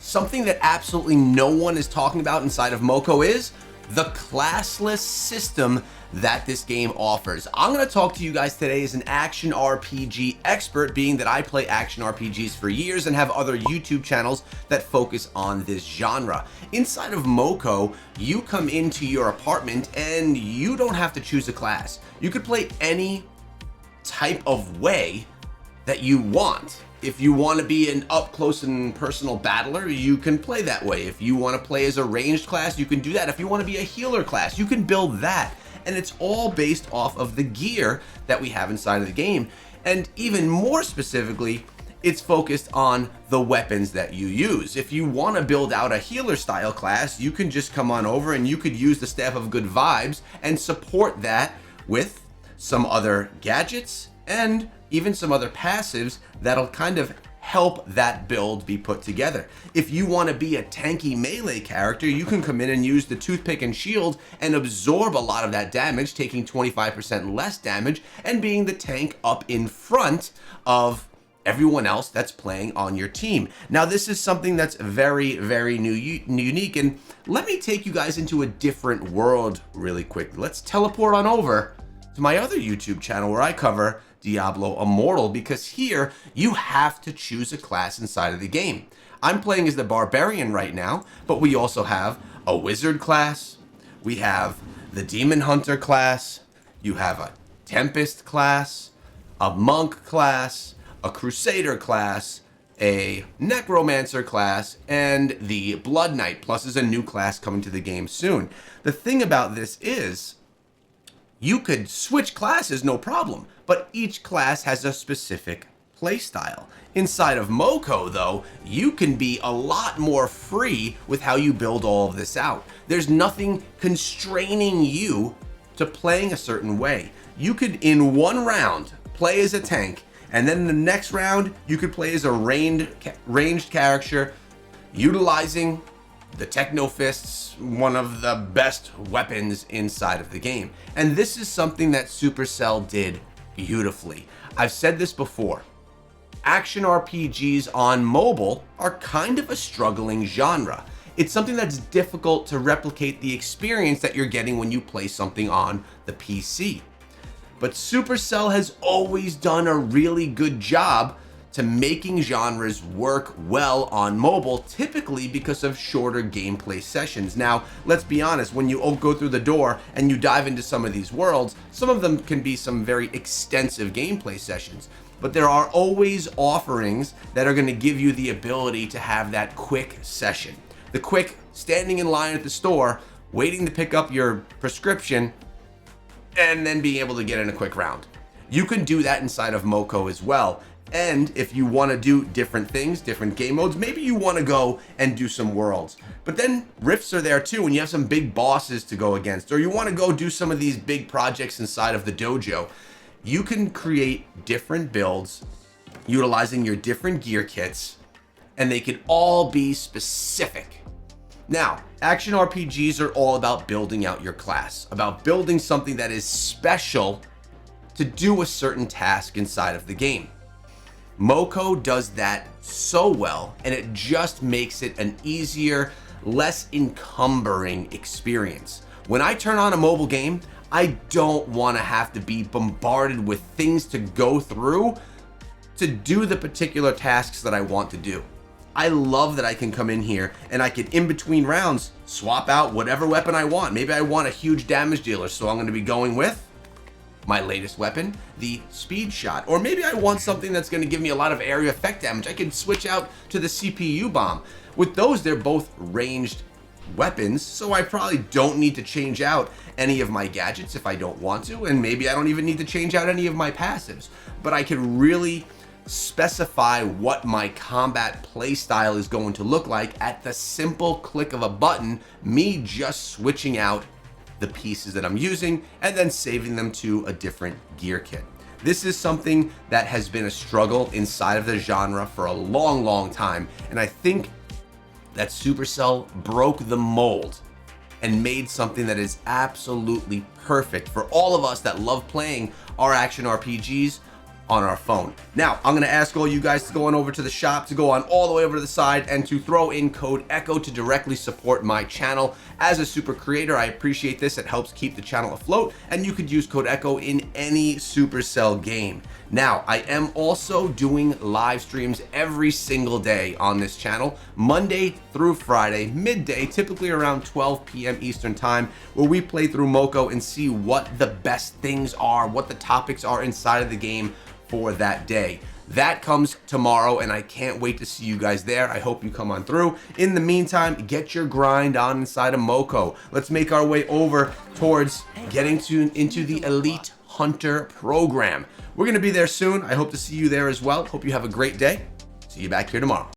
something that absolutely no one is talking about inside of moco is the classless system that this game offers. I'm going to talk to you guys today as an action RPG expert, being that I play action RPGs for years and have other YouTube channels that focus on this genre. Inside of moco, you come into your apartment and you don't have to choose a class. You could play any type of way that you want. If you want to be an up close and personal battler, you can play that way. If you want to play as a ranged class, you can do that. If you want to be a healer class, you can build that. And it's all based off of the gear that we have inside of the game. And even more specifically, it's focused on the weapons that you use. If you want to build out a healer style class, you can just come on over and you could use the Staff of Good Vibes and support that with some other gadgets and even some other passives that'll kind of help that build be put together. If you want to be a tanky melee character, you can come in and use the toothpick and shield and absorb a lot of that damage, taking 25% less damage and being the tank up in front of everyone else that's playing on your team. Now, this is something that's very, very unique, and let me take you guys into a different world really quick. Let's teleport on over to my other YouTube channel where I cover Diablo Immortal, because here you have to choose a class inside of the game. I'm playing as the Barbarian right now, but we also have a Wizard class, we have the Demon Hunter class, you have a Tempest class, a Monk class, a Crusader class, a Necromancer class, and the Blood Knight, plus is a new class coming to the game soon. The thing about this is, you could switch classes, no problem, but each class has a specific playstyle. Inside of moco, though, you can be a lot more free with how you build all of this out. There's nothing constraining you to playing a certain way. You could, in one round, play as a tank, and then in the next round, you could play as a ranged character, utilizing the Techno Fists, one of the best weapons inside of the game. And this is something that Supercell did beautifully. I've said this before. Action RPGs on mobile are kind of a struggling genre. It's something that's difficult to replicate the experience that you're getting when you play something on the PC. But Supercell has always done a really good job to making genres work well on mobile, typically because of shorter gameplay sessions. Now, let's be honest, when you go through the door and you dive into some of these worlds, some of them can be some very extensive gameplay sessions, but there are always offerings that are going to give you the ability to have that quick session. The quick standing in line at the store, waiting to pick up your prescription, and then being able to get in a quick round. You can do that inside of moco as well. And if you want to do different things, different game modes, maybe you want to go and do some worlds. But then rifts are there too, and you have some big bosses to go against, or you want to go do some of these big projects inside of the dojo. You can create different builds utilizing your different gear kits, and they can all be specific. Now, action RPGs are all about building out your class, about building something that is special to do a certain task inside of the game. moco does that so well, and it just makes it an easier, less encumbering experience. When I turn on a mobile game, I don't want to have to be bombarded with things to go through to do the particular tasks that I want to do. I love that I can come in here and I can, in between rounds, swap out whatever weapon I want. Maybe I want a huge damage dealer, so I'm going to be going with my latest weapon, the speed shot. Or maybe I want something that's going to give me a lot of area effect damage. I can switch out to the CPU bomb. With those, they're both ranged weapons, so I probably don't need to change out any of my gadgets if I don't want to, and maybe I don't even need to change out any of my passives. But I can really specify what my combat playstyle is going to look like at the simple click of a button, me just switching out the pieces that I'm using and then saving them to a different gear kit. This is something that has been a struggle inside of the genre for a long, long time, and I think that Supercell broke the mold and made something that is absolutely perfect for all of us that love playing our action RPGs on our phone. Now, I'm gonna ask all you guys to go on over to the shop, to go on all the way over to the side, and to throw in code ECHO to directly support my channel. As a super creator, I appreciate this. It helps keep the channel afloat, and you could use code ECHO in any Supercell game. Now, I am also doing live streams every single day on this channel, Monday through Friday, midday, typically around 12 p.m. Eastern time, where we play through moco and see what the best things are, what the topics are inside of the game for that day. That comes tomorrow, and I can't wait to see you guys there. I hope you come on through. In the meantime, get your grind on inside of moco. Let's make our way over towards getting into the Elite Hunter program. We're gonna be there soon. I hope to see you there as well. Hope you have a great day. See you back here tomorrow.